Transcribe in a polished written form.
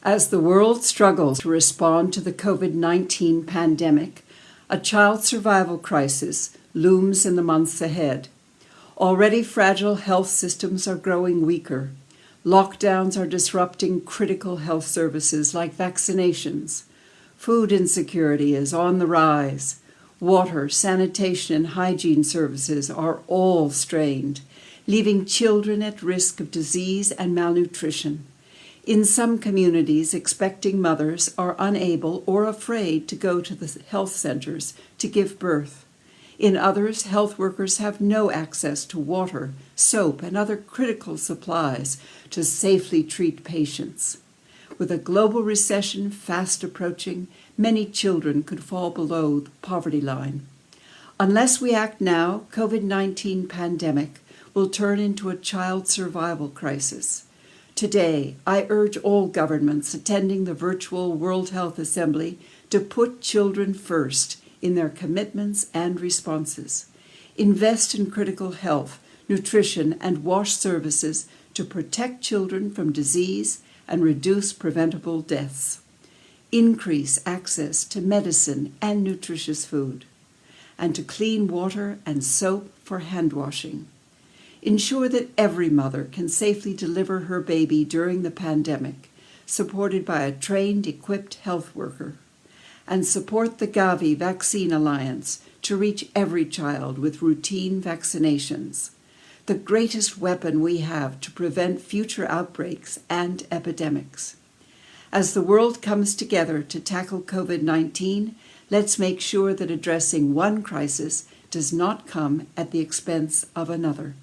As the world struggles to respond to the COVID-19 pandemic, a child survival crisis looms in the months ahead. Already fragile health systems are growing weaker. Lockdowns are disrupting critical health services like vaccinations. Food insecurity is on the rise. Water, sanitation, and hygiene services are all strained, leaving children at risk of disease and malnutrition. In some communities, expecting mothers are unable or afraid to go to the health centers to give birth. In others, health workers have no access to water, soap, and other critical supplies to safely treat patients. With a global recession fast approaching, many children could fall below the poverty line. Unless we act now, COVID-19 pandemic will turn into a child survival crisis. Today, I urge all governments attending the virtual World Health Assembly to put children first in their commitments and responses. Invest in critical health, nutrition, and wash services to protect children from disease and reduce preventable deaths. Increase access to medicine and nutritious food, and to clean water and soap for hand washing. Ensure that every mother can safely deliver her baby during the pandemic, supported by a trained, equipped health worker. And support the Gavi Vaccine Alliance to reach every child with routine vaccinations, the greatest weapon we have to prevent future outbreaks and epidemics. As the world comes together to tackle COVID-19, let's make sure that addressing one crisis does not come at the expense of another.